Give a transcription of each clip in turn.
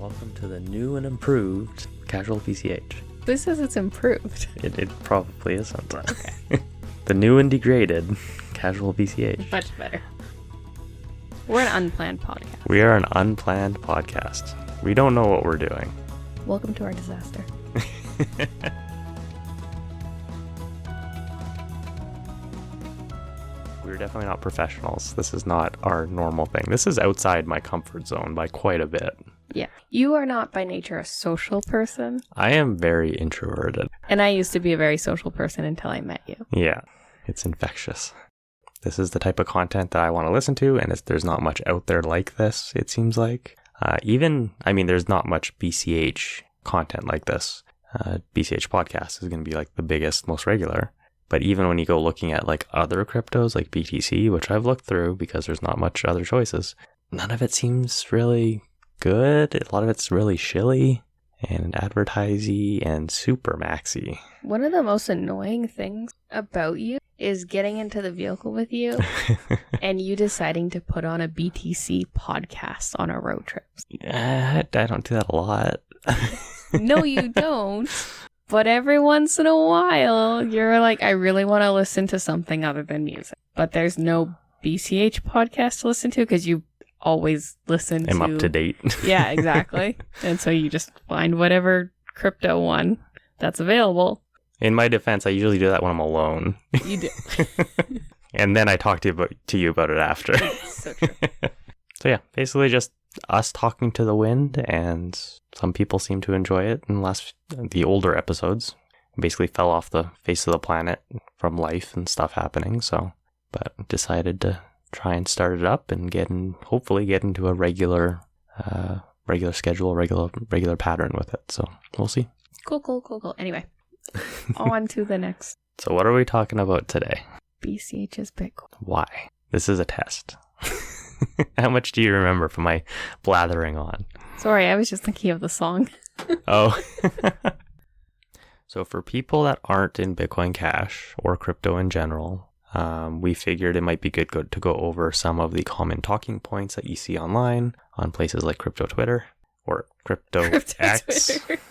Welcome to the new and improved CasualBCH. Who says it's improved? It probably isn't. Okay. The new and degraded CasualBCH. Much better. We're an unplanned podcast. We are an unplanned podcast. We don't know what we're doing. Welcome to our disaster. We're definitely not professionals. This is not our normal thing. This is outside my comfort zone by quite a bit. Yeah. You are not by nature a social person. I am very introverted. And I used to be a very social person until I met you. Yeah, it's infectious. This is the type of content that I want to listen to, and there's not much out there like this, it seems like. There's not much BCH content like this. BCH podcast is going to be like the biggest, most regular. But even when you go looking at like other cryptos like BTC, which I've looked through because there's not much other choices, none of it seems really good. A lot of it's really shilly and advertisey and super maxy. One of the most annoying things about you is getting into the vehicle with you and you deciding to put on a BTC podcast on our road trips. I don't do that a lot. No, you don't. But every once in a while, you're like, I really want to listen to something other than music. But there's no BCH podcast to listen to because you always listen I'm up to date. Yeah, exactly. And so you just find whatever crypto one that's available. In my defense, I usually do that when I'm alone. You do. And then I talk to you about it after. So true. So yeah, basically just us talking to the wind, and some people seem to enjoy it. In the older episodes basically fell off the face of the planet from life and stuff happening. But decided to try and start it up and hopefully get into a regular schedule, regular pattern with it. So we'll see. Cool. Anyway, on to the next. So what are we talking about today? BCH is Bitcoin. Why? This is a test. How much do you remember from my blathering on? Sorry, I was just thinking of the song. Oh. So for people that aren't in Bitcoin Cash or crypto in general, we figured it might be good to go over some of the common talking points that you see online on places like Crypto Twitter or Crypto X. Twitter.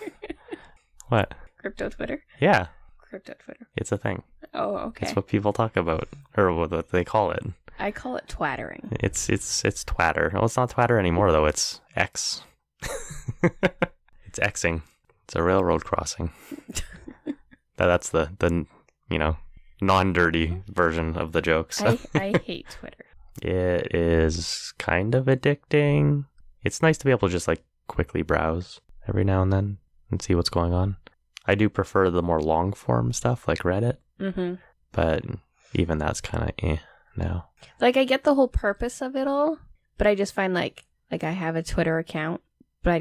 What? Crypto Twitter? Yeah. Crypto Twitter. It's a thing. Oh, okay. It's what people talk about, or what they call it. I call it twattering. It's twatter. Well, it's not twatter anymore though. It's X. It's Xing. It's a railroad crossing. That's the non-dirty version of the jokes. I hate Twitter. It is kind of addicting. It's nice to be able to just like quickly browse every now and then and see what's going on. I do prefer the more long form stuff like Reddit. Mm-hmm. But even that's kind of now. Like, I get the whole purpose of it all, but I just find like I have a Twitter account, but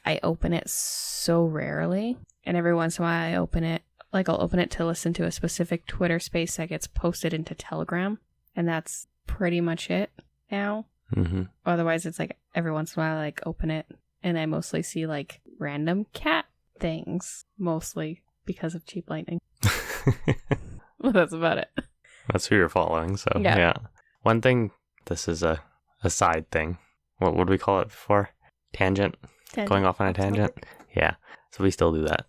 I open it so rarely. And every once in a while I open it, I'll open it to listen to a specific Twitter space that gets posted into Telegram. And that's pretty much it now. Mm-hmm. Otherwise, it's like every once in a while I open it and I mostly see like random cat things, mostly because of Cheap Lightning. Well, that's about it. That's who you're following, so yeah. One thing, this is a side thing. What would we call it before? Tangent? Going off on a tangent? Yeah, so we still do that.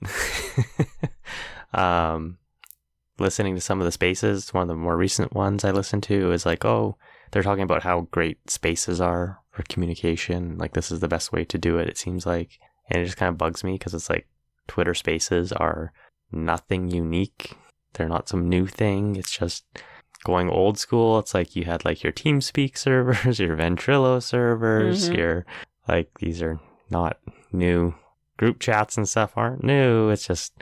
Listening to some of the spaces, one of the more recent ones I listened to is like, they're talking about how great spaces are for communication. Like, this is the best way to do it, it seems like. And it just kind of bugs me because it's like Twitter spaces are nothing unique. They're not some new thing. It's just going old school. It's like you had like your TeamSpeak servers, your Ventrilo servers, your like, these are not new. Group chats and stuff aren't new. It's just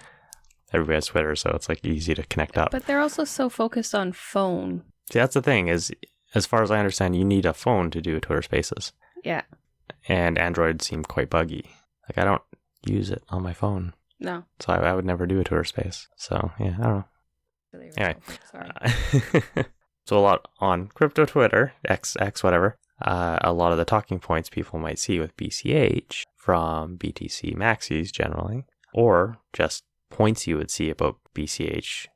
everybody has Twitter, so it's like easy to connect up. But they're also so focused on phone. See, that's the thing is, as far as I understand, you need a phone to do Twitter Spaces. Yeah. And Android seemed quite buggy. Like, I don't use it on my phone. No. So I would never do a Twitter Space. So, yeah, I don't know. Really anyway. Sorry. So a lot on crypto Twitter, X, whatever. A lot of the talking points people might see with BCH from BTC maxis generally, or just points you would see about BCH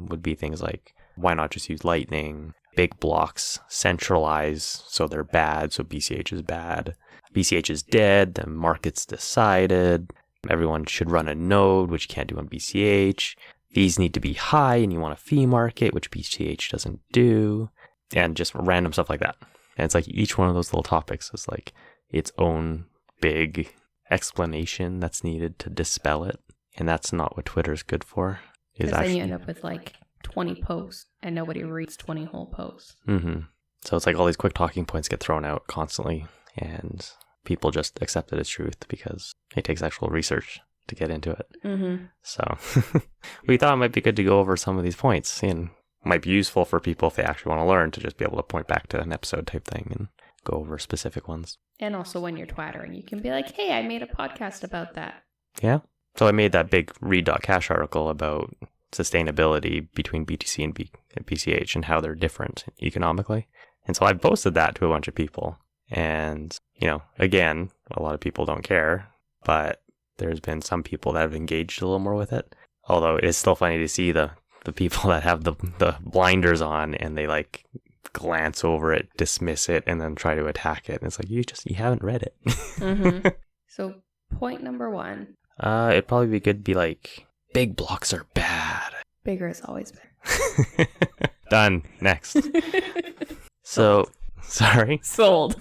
would be things like, why not just use Lightning? Big blocks centralize, so they're bad, so BCH is bad. BCH is dead, the market's decided, everyone should run a node, which you can't do on BCH. Fees need to be high and you want a fee market, which BCH doesn't do, and just random stuff like that. And it's like each one of those little topics is like its own big explanation that's needed to dispel it. And that's not what Twitter's good for. Because then you end up with like 20 posts and nobody reads 20 whole posts. Mm-hmm. So it's like all these quick talking points get thrown out constantly and people just accept it as truth because it takes actual research to get into it. Mm-hmm. So we thought it might be good to go over some of these points and might be useful for people if they actually want to learn to just be able to point back to an episode type thing and go over specific ones. And also when you're twattering, you can be like, hey, I made a podcast about that. Yeah. So I made that big read.cash article about sustainability between BTC and BCH and how they're different economically. And so I posted that to a bunch of people. And, again, a lot of people don't care, but there's been some people that have engaged a little more with it. Although it's still funny to see the people that have the blinders on and they like glance over it, dismiss it, and then try to attack it. And it's like, you haven't read it. Mm-hmm. So point number 1. It'd probably be good to be like, big blocks are bad. Bigger is always better. Done. Next. So, sorry? Sold.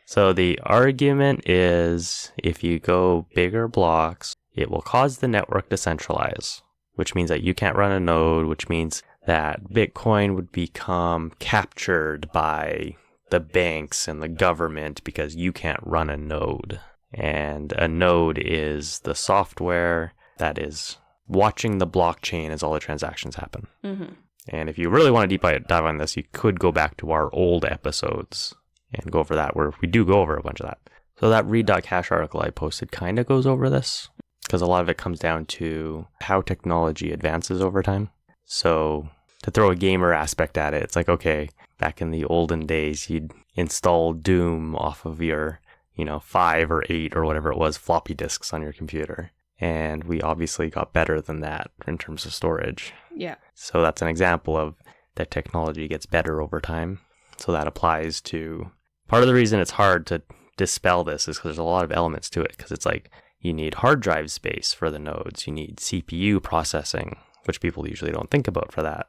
So the argument is if you go bigger blocks, it will cause the network to centralize, which means that you can't run a node, which means that Bitcoin would become captured by the banks and the government because you can't run a node. And a node is the software that is watching the blockchain as all the transactions happen. Mm-hmm. And if you really want to dive on this, you could go back to our old episodes and go over that, where we do go over a bunch of that. So that read.cash article I posted kind of goes over this, because a lot of it comes down to how technology advances over time. So to throw a gamer aspect at it, it's like, okay, back in the olden days, you'd install Doom off of your 5 or 8 or whatever it was, floppy disks on your computer. And we obviously got better than that in terms of storage. Yeah. So that's an example of that technology gets better over time. So that applies to part of the reason it's hard to dispel this is because there's a lot of elements to it. Because it's like you need hard drive space for the nodes. You need CPU processing, which people usually don't think about for that,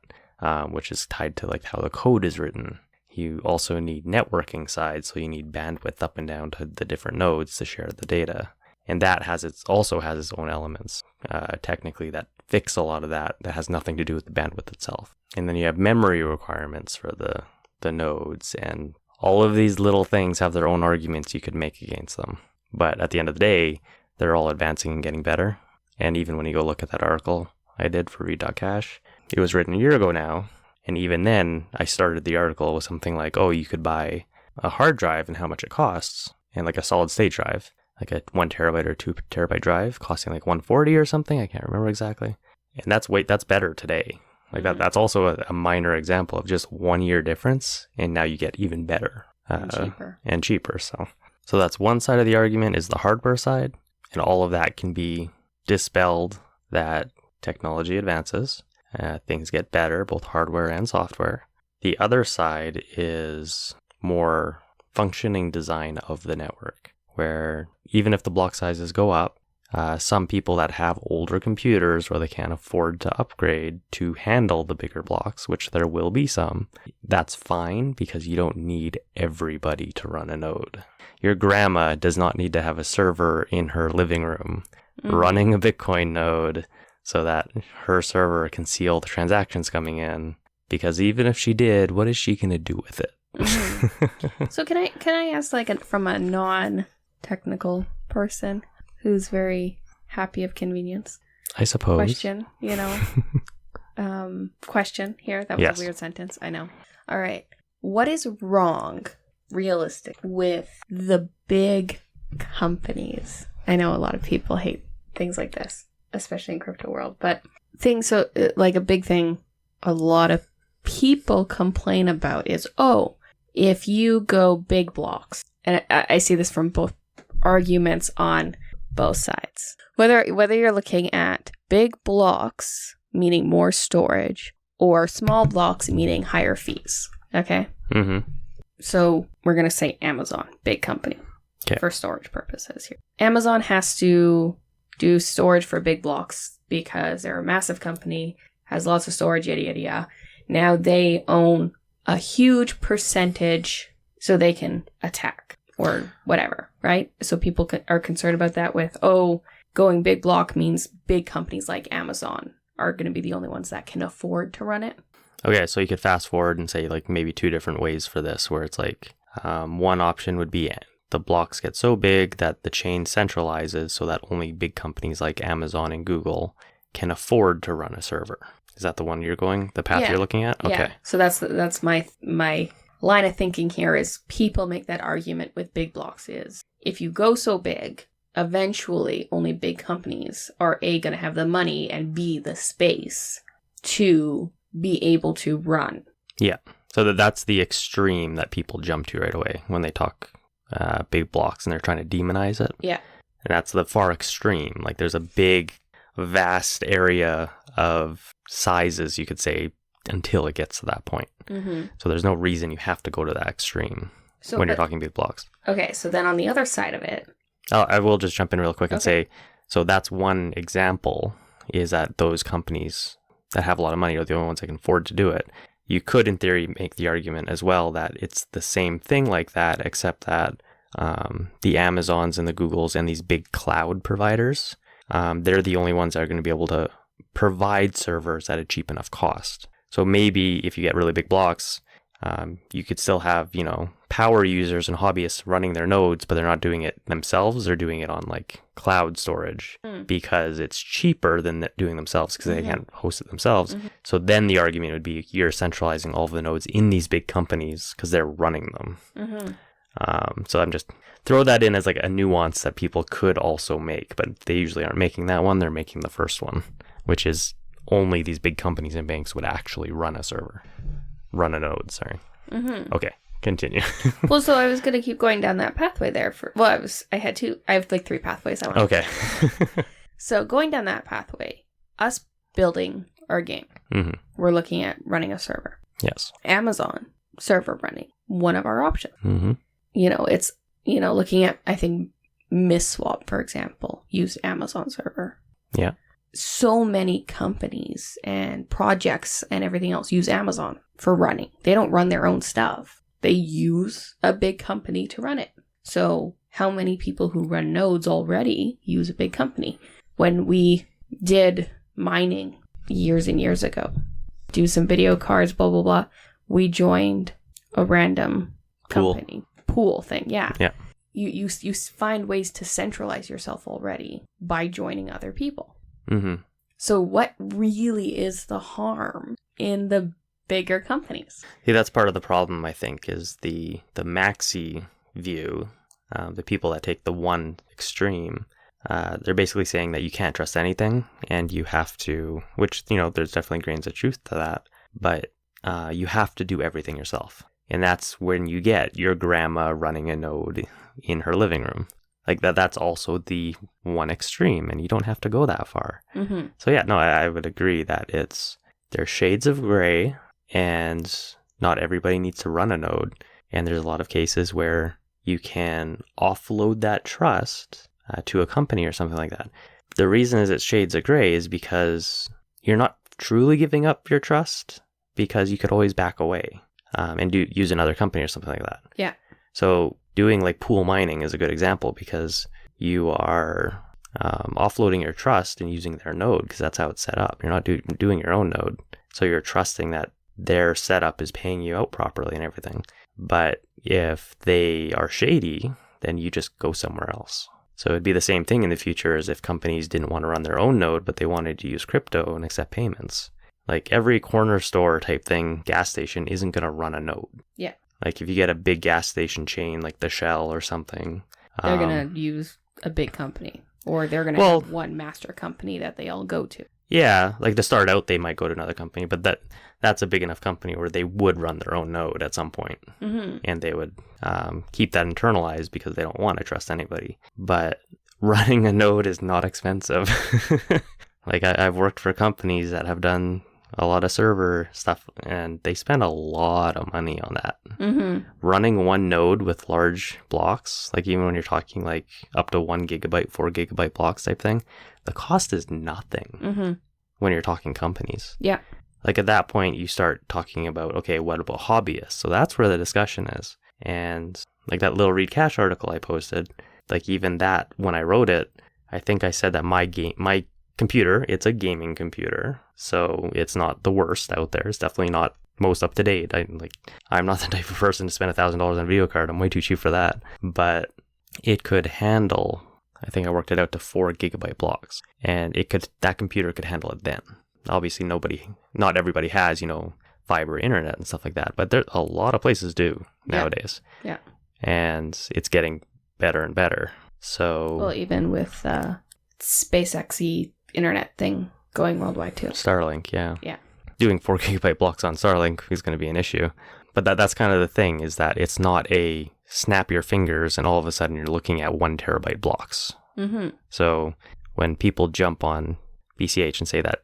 which is tied to like how the code is written. You also need networking side, so you need bandwidth up and down to the different nodes to share the data. And that also has its own elements, technically, that fix a lot of that has nothing to do with the bandwidth itself. And then you have memory requirements for the nodes, and all of these little things have their own arguments you could make against them. But at the end of the day, they're all advancing and getting better. And even when you go look at that article I did for read.cash, it was written a year ago now. And even then, I started the article with something like, oh, you could buy a hard drive and how much it costs, and like a solid state drive, like a 1 terabyte or 2 terabyte drive costing like $140 or something. I can't remember exactly. And that's better today. Like that's also a minor example of just 1 year difference. And now you get even better and cheaper. So that's one side of the argument is the hardware side. And all of that can be dispelled that technology advances. Things get better, both hardware and software. The other side is more functioning design of the network, where even if the block sizes go up, some people that have older computers or they can't afford to upgrade to handle the bigger blocks, which there will be some, that's fine because you don't need everybody to run a node. Your grandma does not need to have a server in her living room running a Bitcoin node so that her server can see all the transactions coming in. Because even if she did, what is she going to do with it? Mm-hmm. So can I ask from a non-technical person who's very happy of convenience? I suppose. Question, question here. That was a weird sentence. I know. All right. What is wrong, realistic, with the big companies? I know a lot of people hate things like this, especially in crypto world, but like a big thing a lot of people complain about is, if you go big blocks, and I see this from both arguments on both sides, whether you're looking at big blocks meaning more storage or small blocks meaning higher fees. Okay. Mm-hmm. So we're gonna say Amazon, big company. Okay. for storage purposes here. Amazon has to do storage for big blocks because they're a massive company, has lots of storage, yada, yada, yada. Now they own a huge percentage so they can attack or whatever, right? So people are concerned about that with, going big block means big companies like Amazon are going to be the only ones that can afford to run it. Okay, so you could fast forward and say like maybe two different ways for this, where it's like one option would be the blocks get so big that the chain centralizes so that only big companies like Amazon and Google can afford to run a server. Is that the one you're going, the path you're looking at? Okay. Yeah. So that's my line of thinking here is people make that argument with big blocks is if you go so big, eventually only big companies are A, going to have the money and B, the space to be able to run. Yeah. So that's the extreme that people jump to right away when they talk big blocks and they're trying to demonize it. Yeah. And that's the far extreme. Like there's a big, vast area of sizes, you could say, until it gets to that point. Mm-hmm. So there's no reason you have to go to that extreme when you're talking big blocks. Okay. So then on the other side of it. I will just jump in real quick and say, so that's one example is that those companies that have a lot of money are the only ones that can afford to do it. You could, in theory, make the argument as well that it's the same thing like that, except that the Amazons and the Googles and these big cloud providers, they're the only ones that are going to be able to provide servers at a cheap enough cost. So maybe if you get really big blocks, you could still have, power users and hobbyists running their nodes, but they're not doing it themselves. They're doing it on like cloud storage because it's cheaper than doing themselves because they can't host it themselves. Mm-hmm. So then the argument would be you're centralizing all of the nodes in these big companies because they're running them. Mm-hmm. So I'm just throw that in as like a nuance that people could also make, but they usually aren't making that one. They're making the first one, which is only these big companies and banks would actually run a node. Sorry. Mm-hmm. Okay. Continue. Well, so I was going to keep going down that pathway there. I have like 3 pathways I want. Okay. So going down that pathway, us building our game, we're looking at running a server. Yes. Amazon server running, one of our options. Mm-hmm. It's, looking at, I think, MissSwap, for example, used Amazon server. Yeah. So many companies and projects and everything else use Amazon for running. They don't run their own stuff. They use a big company to run it. So how many people who run nodes already use a big company? When we did mining years and years ago, do some video cards, blah, blah, blah, we joined a random company. Pool thing, yeah. Yeah. You find ways to centralize yourself already by joining other people. Mm-hmm. So what really is the harm in the bigger companies? See, that's part of the problem, I think, is the maxi view, the people that take the one extreme. They're basically saying that you can't trust anything and you have to, which, there's definitely grains of truth to that, but you have to do everything yourself. And that's when you get your grandma running a node in her living room. Like that's also the one extreme, and you don't have to go that far. Mm-hmm. So yeah, no, I would agree that there's shades of gray, and not everybody needs to run a node. And there's a lot of cases where you can offload that trust to a company or something like that. The reason is it's shades of gray is because you're not truly giving up your trust, because you could always back away and use another company or something like that. Yeah. So doing like pool mining is a good example because you are offloading your trust and using their node because that's how it's set up. You're not doing your own node. So you're trusting that their setup is paying you out properly and everything. But if they are shady, then you just go somewhere else. So it'd be the same thing in the future as if companies didn't want to run their own node, but they wanted to use crypto and accept payments. Like every corner store type thing, gas station isn't going to run a node. Yeah. Like if you get a big gas station chain like the Shell or something, they're going to use a big company, or they're going to have one master company that they all go to. Yeah, like to start out, they might go to another company, but that's a big enough company where they would run their own node at some point, and they would keep that internalized because they don't want to trust anybody. But running a node is not expensive. Like I've worked for companies that have done a lot of server stuff, and they spend a lot of money on that. Mm-hmm. Running one node with large blocks, like even when you're talking like up to 1 gigabyte, 4 gigabyte blocks type thing, the cost is nothing Mm-hmm. when you're talking companies. Yeah. Like at that point, you start talking about, okay, what about hobbyists? So that's where the discussion is. And like that little Read Cash article I posted, like even that, when I wrote it, I think I said that my computer, it's a gaming computer. So it's not the worst out there. It's definitely not most up to date. I'm not the type of person to spend $1,000 on a video card. I'm way too cheap for that. But it could handle, I think I worked it out to 4 gigabyte blocks. And that computer could handle it then. Obviously not everybody has, fiber internet and stuff like that, but a lot of places do nowadays. Yeah. And it's getting better and better. So Well, even with SpaceX internet thing going worldwide too. Starlink, yeah. Yeah. Doing 4 gigabyte blocks on Starlink is going to be an issue. But that's kind of the thing, is that it's not a snap your fingers and all of a sudden you're looking at 1 terabyte blocks. Mm-hmm. So when people jump on BCH and say that,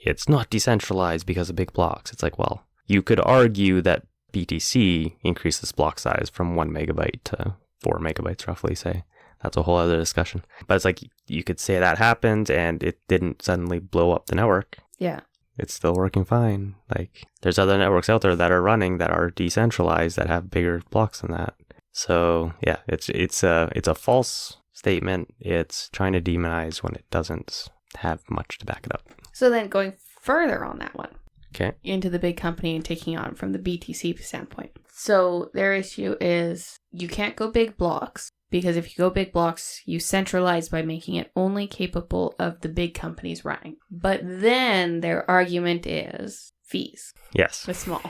it's not decentralized because of big blocks, it's like, well, you could argue that BTC increases block size from 1 megabyte to 4 megabytes roughly, say. That's a whole other discussion. But it's like, you could say that happened and it didn't suddenly blow up the network. Yeah. It's still working fine. Like, there's other networks out there that are running that are decentralized that have bigger blocks than that. So yeah, it's a false statement. It's trying to demonize when it doesn't have much to back it up. So then going further on that one. Okay. Into the big company and taking on from the BTC standpoint. So their issue is you can't go big blocks, because if you go big blocks, you centralize by making it only capable of the big companies running. But then their argument is fees. Yes. With small.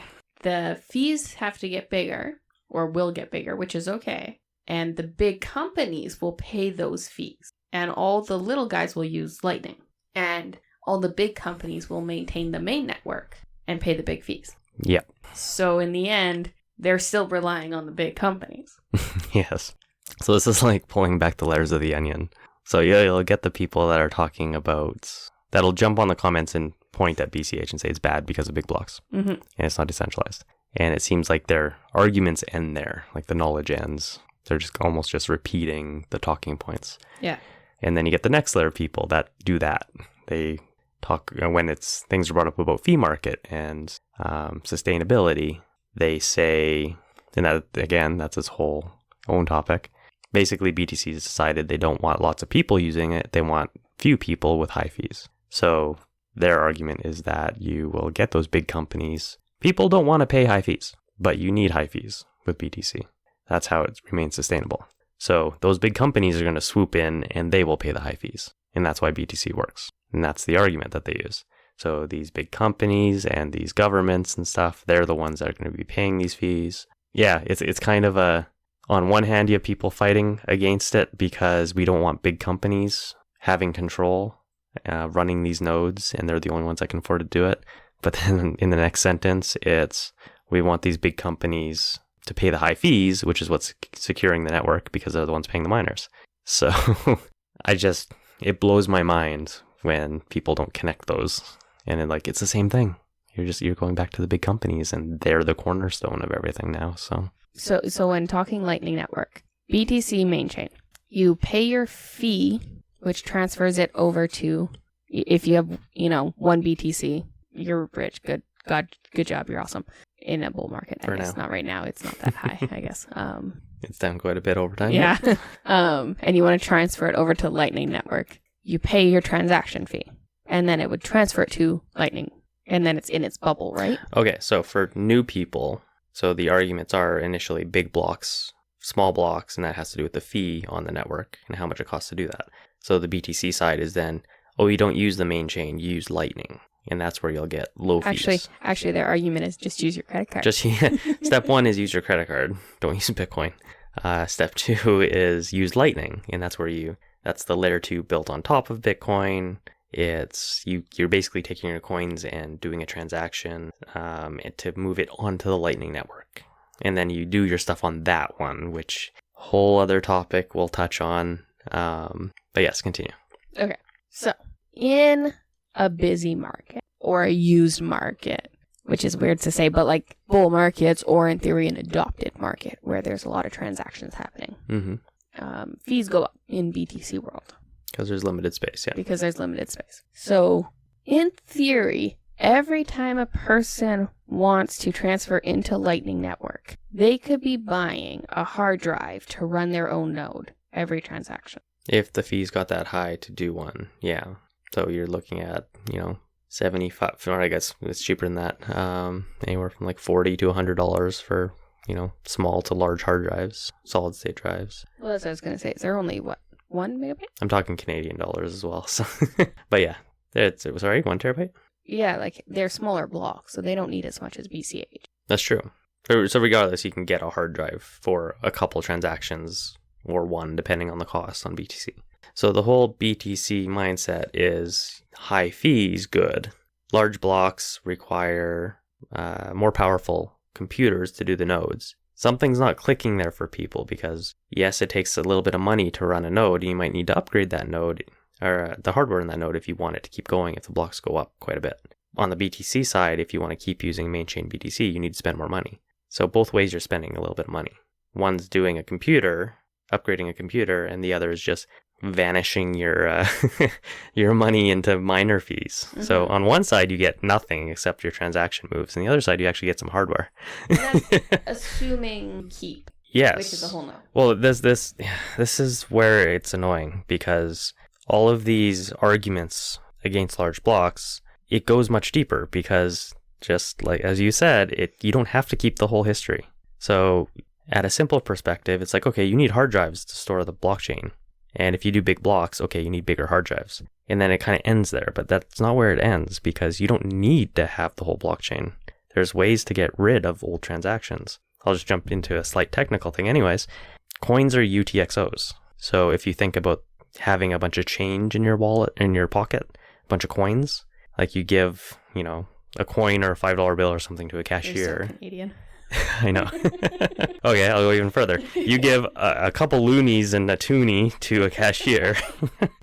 The fees have to get bigger, or will get bigger, which is okay. And the big companies will pay those fees. And all the little guys will use Lightning. And all the big companies will maintain the main network and pay the big fees. Yep. So in the end, they're still relying on the big companies. Yes. So this is like pulling back the layers of the onion. So yeah, you'll get the people that are talking about, that'll jump on the comments and point at BCH and say it's bad because of big blocks. Mm-hmm. And it's not decentralized. And it seems like their arguments end there, like the knowledge ends. They're just almost just repeating the talking points. Yeah. And then you get the next layer of people that do that. They talk, when things are brought up about fee market and sustainability, they say, and that again, that's its whole own topic. Basically, BTC has decided they don't want lots of people using it. They want few people with high fees. So their argument is that you will get those big companies. People don't want to pay high fees, but you need high fees with BTC. That's how it remains sustainable. So those big companies are going to swoop in and they will pay the high fees. And that's why BTC works. And that's the argument that they use. So these big companies and these governments and stuff, they're the ones that are going to be paying these fees. Yeah, it's kind of on one hand, you have people fighting against it because we don't want big companies having control, running these nodes, and they're the only ones that can afford to do it. But then in the next sentence, it's we want these big companies to pay the high fees, which is what's securing the network because they're the ones paying the miners. So it blows my mind when people don't connect those. And it's the same thing. You're going back to the big companies and they're the cornerstone of everything now. So when talking Lightning Network, BTC main chain, you pay your fee, which transfers it over to, if you have, 1 BTC, you're rich. Good job. You're awesome. In a bull market, I guess. Not right now. It's not that high, I guess. It's down quite a bit over time. Yeah. And you want to transfer it over to Lightning Network. You pay your transaction fee, and then it would transfer it to Lightning, and then it's in its bubble, right? Okay, so for new people, so the arguments are initially big blocks, small blocks, and that has to do with the fee on the network and how much it costs to do that. So the BTC side is then, you don't use the main chain, you use Lightning. And that's where you'll get low fees. Actually, their argument is just use your credit card. Step 1 is use your credit card. Don't use Bitcoin. Step 2 is use Lightning. And that's that's the layer 2 built on top of Bitcoin. It's you're basically taking your coins and doing a transaction to move it onto the Lightning network. And then you do your stuff on that one, which whole other topic we'll touch on. But yes, continue. Okay. So in a busy market, or a used market, which is weird to say, but like bull markets or in theory an adopted market where there's a lot of transactions happening. Mm-hmm. Fees go up in BTC world. Because there's limited space, yeah. Because there's limited space. So in theory, every time a person wants to transfer into Lightning Network, they could be buying a hard drive to run their own node every transaction. If the fees got that high to do one, yeah. So you're looking at, 75, or I guess it's cheaper than that. Anywhere from like $40 to $100 for, small to large hard drives, solid state drives. Well, that's what I was going to say. Is there only, 1 megabyte? I'm talking Canadian dollars as well. So, but yeah, it was 1 terabyte? Yeah, like they're smaller blocks, so they don't need as much as BCH. That's true. So regardless, you can get a hard drive for a couple transactions or one, depending on the cost on BTC. So the whole BTC mindset is high fees, good. Large blocks require more powerful computers to do the nodes. Something's not clicking there for people because, yes, it takes a little bit of money to run a node. And you might need to upgrade that node or the hardware in that node if you want it to keep going if the blocks go up quite a bit. On the BTC side, if you want to keep using main chain BTC, you need to spend more money. So both ways you're spending a little bit of money. One's doing a computer, upgrading a computer, and the other is just vanishing your your money into miner fees. Mm-hmm. So on one side you get nothing except your transaction moves, and the other side you actually get some hardware. And that's assuming keep. Yes. Which is a whole no. Well, this is where it's annoying because all of these arguments against large blocks, it goes much deeper because just like as you said, you don't have to keep the whole history. So at a simple perspective, it's like, okay, you need hard drives to store the blockchain. And if you do big blocks, okay, you need bigger hard drives. And then it kind of ends there, but that's not where it ends because you don't need to have the whole blockchain. There's ways to get rid of old transactions. I'll just jump into a slight technical thing anyways. Coins are UTXOs. So if you think about having a bunch of change in your wallet, in your pocket, a bunch of coins, like you give, a coin or a $5 bill or something to a cashier. You're so Canadian. I know. Okay, I'll go even further. You give a couple loonies and a toonie to a cashier,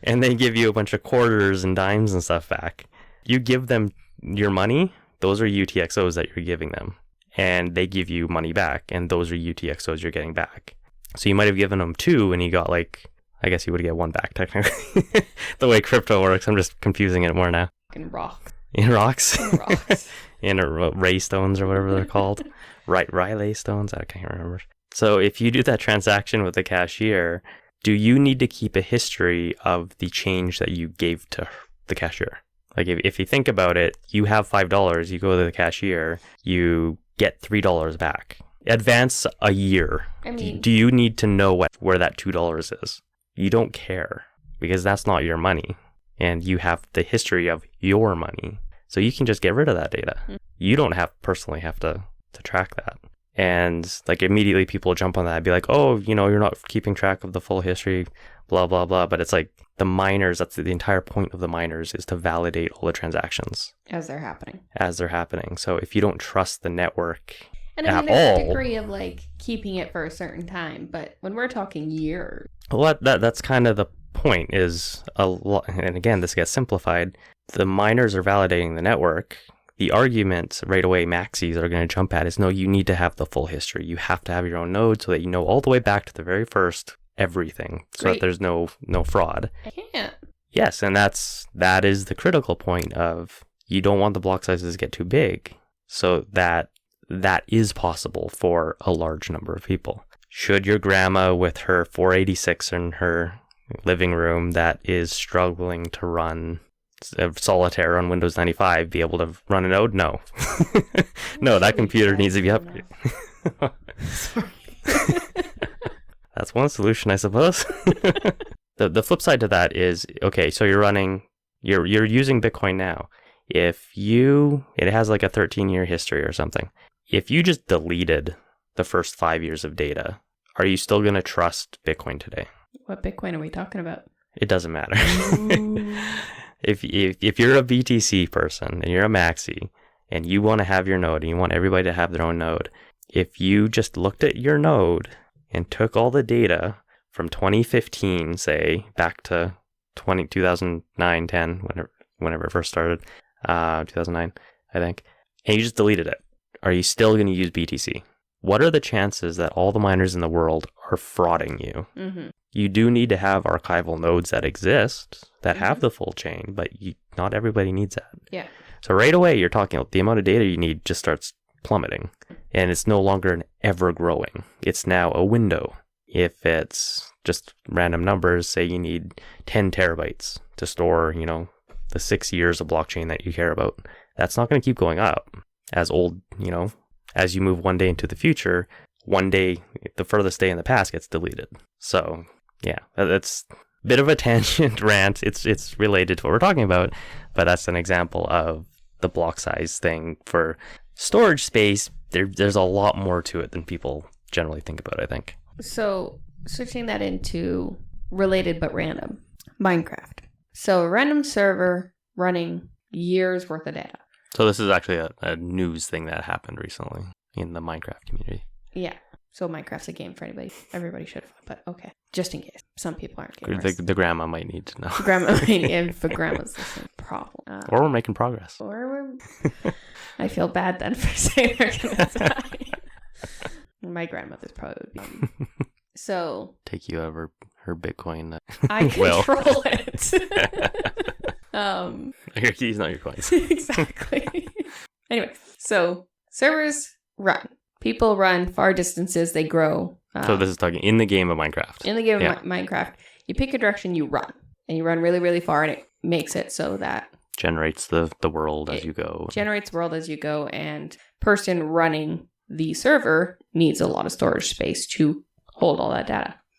and they give you a bunch of quarters and dimes and stuff back. You give them your money, those are UTXOs that you're giving them. And they give you money back, and those are UTXOs you're getting back. So you might have given them 2, and you got I guess you would get 1 back, technically. The way crypto works, I'm just confusing it more now. In rocks. In rocks? In rocks. In ray stones or whatever they're called. Riley stones? I can't remember. So if you do that transaction with the cashier, do you need to keep a history of the change that you gave to the cashier? Like if you think about it, you have $5, you go to the cashier, you get $3 back. Advance a year. I mean, do you need to know where that $2 is? You don't care because that's not your money. And you have the history of your money. So you can just get rid of that data. Mm-hmm. You don't personally have to track that. And immediately people jump on that and be like, oh, you're not keeping track of the full history, blah, blah, blah. But it's like the miners, that's the entire point of the miners is to validate all the transactions. As they're happening. So if you don't trust the network there's a degree of keeping it for a certain time. But when we're talking years. Well, that's kind of the point is a lot. And again, this gets simplified. The miners are validating the network. The argument right away maxis are going to jump at is, no, you need to have the full history. You have to have your own node so that you know all the way back to the very first everything so that there's no fraud. I can't. Yes, and that is the critical point of you don't want the block sizes to get too big so that is possible for a large number of people. Should your grandma with her 486 in her living room that is struggling to run solitaire on Windows 95 be able to run a node? No. No, that computer needs to be upgraded. Sorry. That's one solution, I suppose. The flip side to that is, okay, so you're using Bitcoin now. It has like a 13-year history or something. If you just deleted the first 5 years of data, are you still going to trust Bitcoin today? What Bitcoin are we talking about? It doesn't matter. If you're a BTC person and you're a maxi and you want to have your node and you want everybody to have their own node, if you just looked at your node and took all the data from 2015, say, back to 2009, 10, whenever it first started, 2009, I think, and you just deleted it. Are you still going to use BTC? What are the chances that all the miners in the world are frauding you? Mm-hmm. You do need to have archival nodes that exist that have the full chain, but not everybody needs that. Yeah. So right away, you're talking about the amount of data you need just starts plummeting, and it's no longer an ever growing. It's now a window. If it's just random numbers, say you need 10 terabytes to store, the 6 years of blockchain that you care about, that's not going to keep going up as as you move one day into the future, one day, the furthest day in the past gets deleted. So yeah, that's a bit of a tangent rant. It's related to what we're talking about, but that's an example of the block size thing. For storage space, there's a lot more to it than people generally think about, I think. So switching that into related but random, Minecraft. So a random server running years worth of data. So this is actually a news thing that happened recently in the Minecraft community. Yeah. So Minecraft's a game for anybody. Everybody should have, but okay. Just in case. Some people aren't gamers. The grandma might need to know. Grandma might, if a grandma's the same problem. Or we're making progress. I feel bad then for saying we're going to die. My grandmother's probably would be. So. Take you over her Bitcoin. I control it. Your keys, not your coins. Exactly. Anyway, so servers run. People run far distances. They grow. So this is talking in the game of Minecraft. In the game of Minecraft, you pick a direction, you run. And you run really, really far, and it makes it so that... Generates the world as you go. Generates the world as you go, and person running the server needs a lot of storage space to hold all that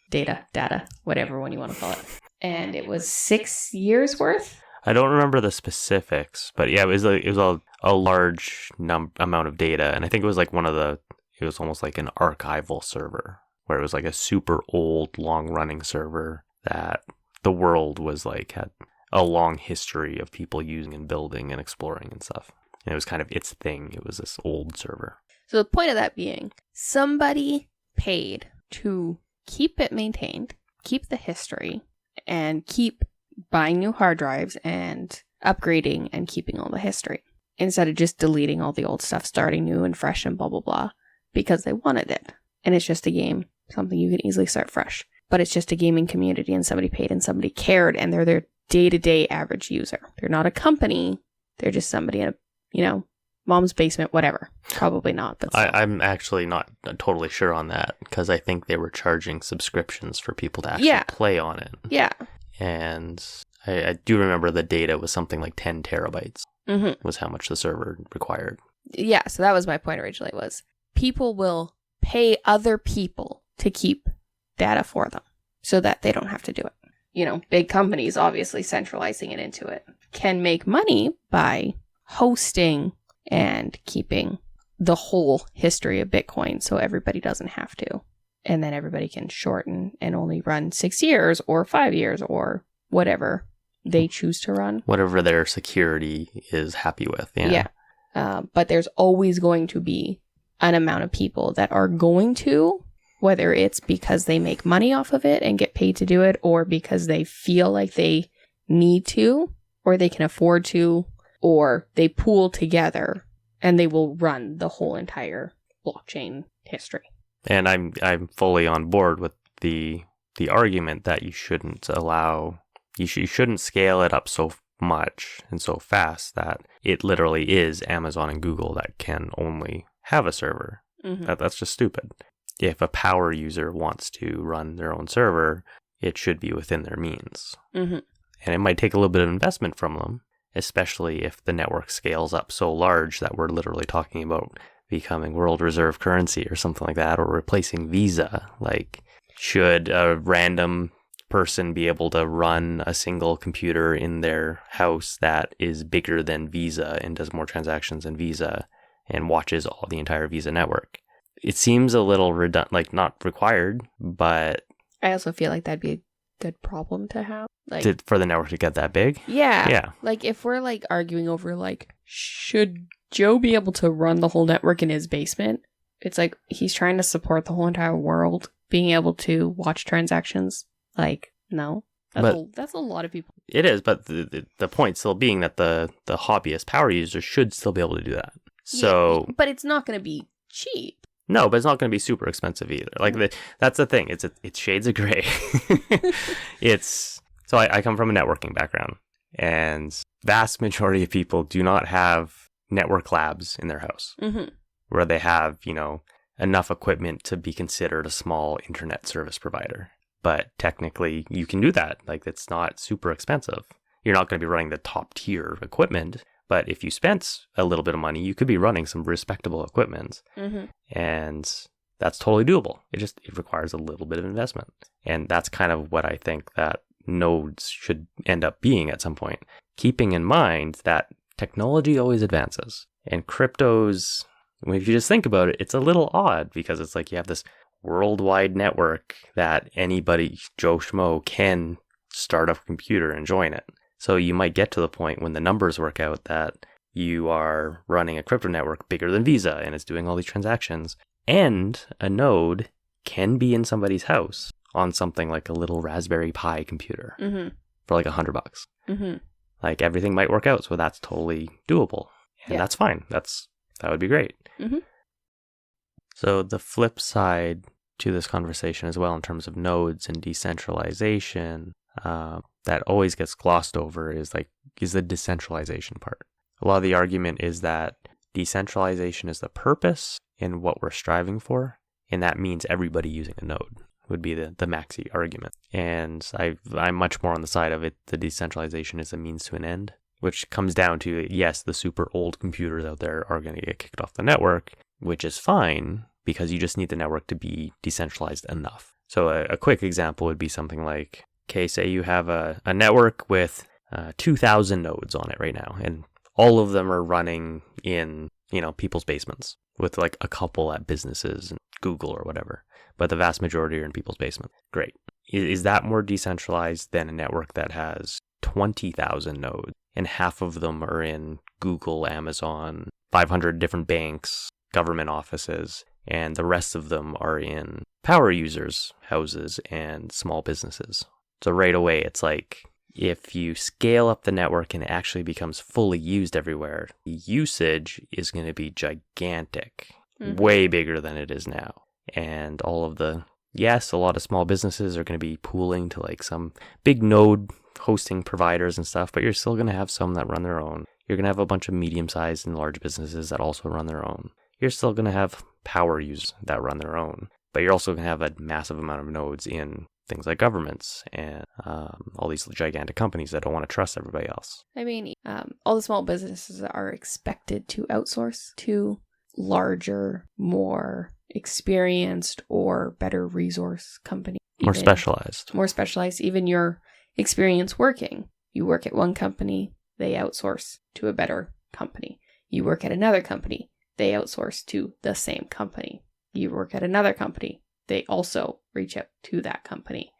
data. Data, whatever one you want to call it. And it was 6 years worth? I don't remember the specifics, but yeah, it was a large amount of data, and I think it was like it was almost like an archival server, where it was like a super old, long-running server that the world was like, had a long history of people using and building and exploring and stuff. And it was kind of its thing. It was this old server. So the point of that being, somebody paid to keep it maintained, keep the history, and keep buying new hard drives and upgrading and keeping all the history, instead of just deleting all the old stuff, starting new and fresh and blah, blah, blah, because they wanted it. And it's just a game, something you can easily start fresh. But it's just a gaming community, and somebody paid and somebody cared, and they're their day-to-day average user. They're not a company. They're just somebody in a, mom's basement, whatever. Probably not, but still. I'm actually not totally sure on that, because I think they were charging subscriptions for people to actually play on it. Yeah. And I do remember the data was something like 10 terabytes was how much the server required. Yeah, so that was my point originally, was people will pay other people to keep data for them so that they don't have to do it. Big companies, obviously centralizing it into it, can make money by hosting and keeping the whole history of Bitcoin so everybody doesn't have to. And then everybody can shorten and only run 6 years or 5 years or whatever they choose to run. Whatever their security is happy with. Yeah. But there's always going to be an amount of people that are going to, whether it's because they make money off of it and get paid to do it, or because they feel like they need to, or they can afford to, or they pool together and they will run the whole entire blockchain history. And I'm fully on board with the argument that you shouldn't scale it up so much and so fast that it literally is Amazon and Google that can only have a server. That's just stupid. If a power user wants to run their own server, it should be within their means. And it might take a little bit of investment from them, especially if the network scales up so large that we're literally talking about becoming world reserve currency or something like that, or replacing Visa. Like, should a random person be able to run a single computer in their house that is bigger than Visa and does more transactions than Visa and watches all the entire Visa network? It seems a little redundant, like not required, but I also feel like that'd be a good problem to have. Like, for the network to get that big? Yeah. Like, if we're like arguing over like, should Joe be able to run the whole network in his basement? It's like he's trying to support the whole entire world being able to watch transactions. Like, no. That's a lot of people. It is, but the point still being that the hobbyist power user should still be able to do that. So, yeah, but it's not going to be cheap. No, but it's not going to be super expensive either. Like that's the thing. It's shades of gray. So I come from a networking background, and vast majority of people do not have network labs in their house where they have, enough equipment to be considered a small internet service provider. But technically, you can do that. Like, it's not super expensive. You're not going to be running the top tier equipment, but if you spent a little bit of money, you could be running some respectable equipment. And that's totally doable. It requires a little bit of investment. And that's kind of what I think that nodes should end up being at some point. Keeping in mind that technology always advances. And cryptos, if you just think about it, it's a little odd because it's like you have this worldwide network that anybody, Joe Schmo, can start up a computer and join it. So you might get to the point when the numbers work out that you are running a crypto network bigger than Visa and it's doing all these transactions. And a node can be in somebody's house on something like a little Raspberry Pi computer for like $100. Like everything might work out. So that's totally doable. And that's fine. That would be great. So the flip side to this conversation as well in terms of nodes and decentralization that always gets glossed over is the decentralization part. A lot of the argument is that decentralization is the purpose in what we're striving for, and that means everybody using a node would be the maxi argument. And I'm much more on the side of it. The decentralization is a means to an end, which comes down to, yes, the super old computers out there are going to get kicked off the network, which is fine because you just need the network to be decentralized enough. So a quick example would be something like, okay, say you have a network with 2,000 nodes on it right now, and all of them are running in, people's basements with like a couple at businesses and Google or whatever, but the vast majority are in people's basement. Great. Is that more decentralized than a network that has 20,000 nodes and half of them are in Google, Amazon, 500 different banks, government offices, and the rest of them are in power users' houses and small businesses? So right away, it's like if you scale up the network and it actually becomes fully used everywhere, the usage is going to be gigantic, way bigger than it is now. And a lot of small businesses are going to be pooling to like some big node hosting providers and stuff, but you're still going to have some that run their own. You're going to have a bunch of medium-sized and large businesses that also run their own. You're still going to have power users that run their own, but you're also going to have a massive amount of nodes in things like governments and all these gigantic companies that don't want to trust everybody else. I mean, all the small businesses are expected to outsource to larger, more experienced or better resource companies. More specialized. Even your experience working. You work at one company, they outsource to a better company. You work at another company, they outsource to the same company. You work at another company, they also reach out to that company.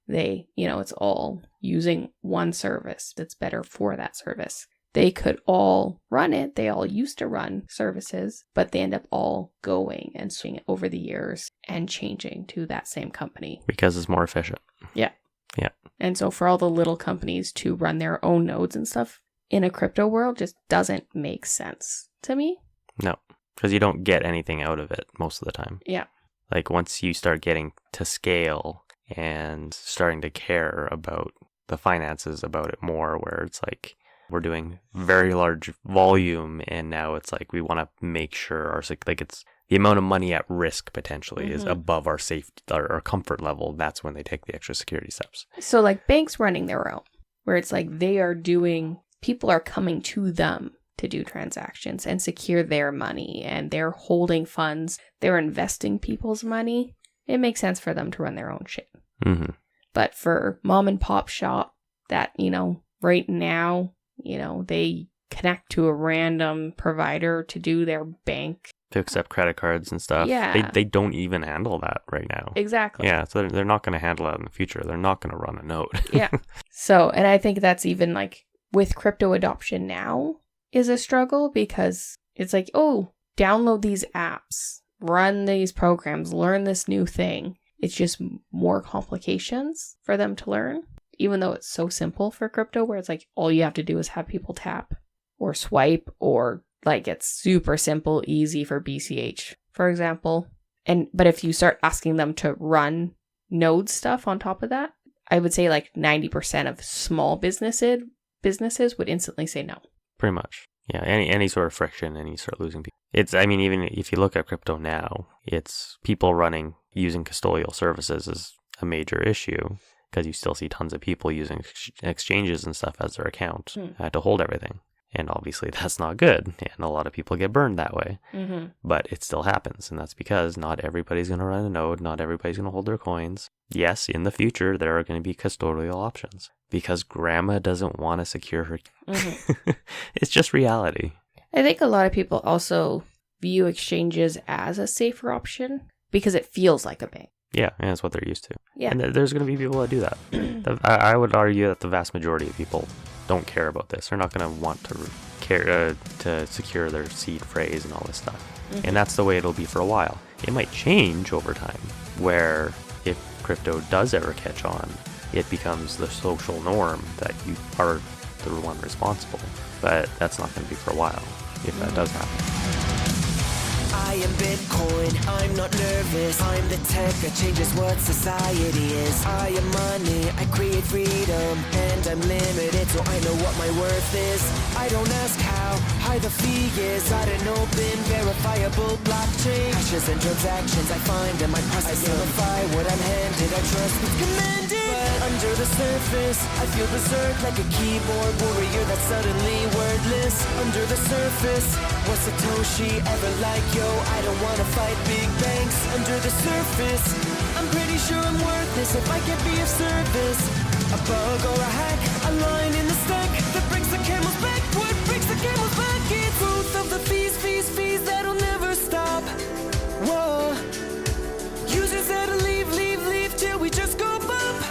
They, it's all using one service that's better for that service. They could all run it. They all used to run services, but they end up all going and swinging over the years and changing to that same company. Because it's more efficient. Yeah. Yeah. And so for all the little companies to run their own nodes and stuff in a crypto world just doesn't make sense to me. No, because you don't get anything out of it most of the time. Yeah. Like once you start getting to scale and starting to care about the finances about it more, where it's like we're doing very large volume and now it's like we want to make sure it's the amount of money at risk potentially is above our safety or our comfort level. That's when they take the extra security steps. So like banks running their own, where it's like people are coming to them to do transactions and secure their money, and they're holding funds, they're investing people's money. It makes sense for them to run their own shit. But for mom and pop shop that, right now, they connect to a random provider to do their bank. To accept credit cards and stuff. Yeah. They don't even handle that right now. Exactly. Yeah, so they're not going to handle that in the future. They're not going to run a node. Yeah. So, and I think that's even like with crypto adoption now is a struggle because it's like, oh, download these apps, run these programs, learn this new thing. It's just more complications for them to learn. even though it's so simple for crypto, where it's like all you have to do is have people tap or swipe, or like it's super simple, easy for BCH, for example. But if you start asking them to run node stuff on top of that, I would say like 90% of small businesses would instantly say no. Pretty much. Yeah, any sort of friction, and you start losing people. Even if you look at crypto now, it's people using custodial services is a major issue, because you still see tons of people using exchanges and stuff as their account to hold everything. And obviously that's not good, and a lot of people get burned that way. Mm-hmm. But it still happens, and that's because not everybody's going to run a node, not everybody's going to hold their coins. Yes, in the future there are going to be custodial options, because grandma doesn't want to secure her. Mm-hmm. It's just reality. I think a lot of people also view exchanges as a safer option because it feels like a bank. Yeah, and that's what they're used to. Yeah. And there's going to be people that do that. I would argue that the vast majority of people don't care about this. They're not going to want to care to secure their seed phrase and all this stuff. Mm-hmm. And that's the way it'll be for a while. It might change over time, where if crypto does ever catch on, it becomes the social norm that you are the one responsible. But that's not going to be for a while, if that does happen. I am Bitcoin, I'm not nervous. I'm the tech that changes what society is. I am money, I create freedom, and I'm limited, so I know what my worth is. I don't ask how high the fee is. Got an open, verifiable blockchain. Hashes and transactions I find in my process. I verify what I'm handed, I trust what's commanded. But under the surface, I feel berserk like a keyboard warrior that's suddenly wordless. Under the surface, was Satoshi ever like, yo, I don't wanna fight big banks. Under the surface, I'm pretty sure I'm worthless if I can be of service. A bug or a hack, a line in the stack that brings the camel's back. What breaks the camel's back? It's both of the fees that'll never stop. Whoa, users that'll leave till we just go bump.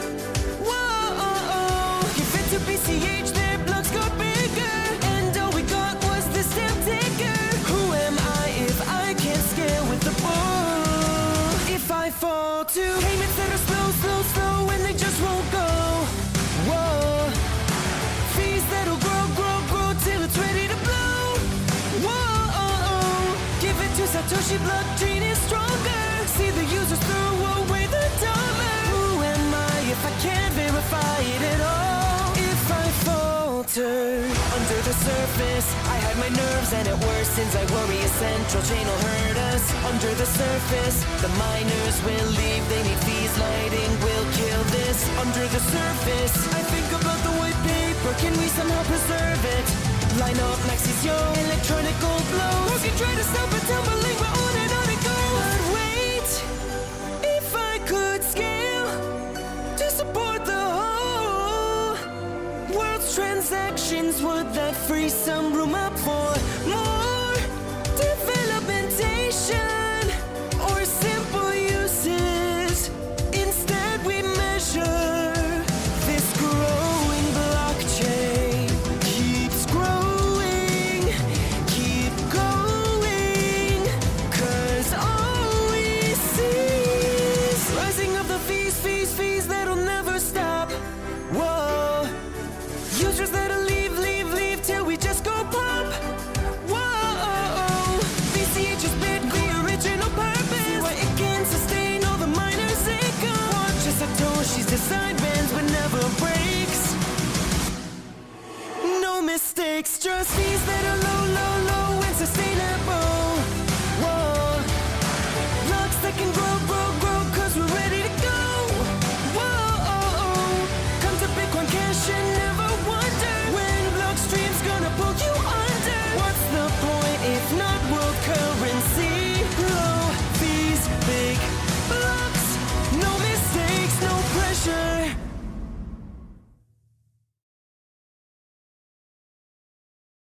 Whoa, give it to BCH, their blocks got bigger, and all we got was this damn ticker. Who am I if I can't scale with the bull? If I fall to payments that are slow, and they just won't go. Whoa, fees that'll grow till it's ready to blow. Whoa, give it to Satoshi, blockchain is stronger. See the users throw away the dollar. Who am I if I can't verify it at all? If I falter under the surface, I hide my nerves and it worsens. I worry a central chain will hurt us. Under the surface, the miners will leave. They need fees, lighting will kill this. Under the surface, I think about the white paper. Can we somehow preserve it? Line up Maxis, yo, electronic gold blows. Who can try to stop it tumbling, but on it goes. But wait, if I could scale to support the whole world's transactions, would that free some room up for more developmentation or simple uses? Instead we measure this growing blockchain. Keeps growing, keep going, 'cause all we see is rising of the fees that'll never stop. Whoa, users that'll leave till we just go pop. Whoa, BCH is big, the original purpose. See why it can sustain all the miners' income. Watch as Satoshi's design bends but never breaks. No mistakes, just fees that are low and sustainable. Whoa, blocks that can grow, 'cause we're ready to go. Whoa, come to Bitcoin Cash and never wonder when Blockstream's gonna pull you under. What's the point if not world currency? Low fees, big blocks, no mistakes, no pressure.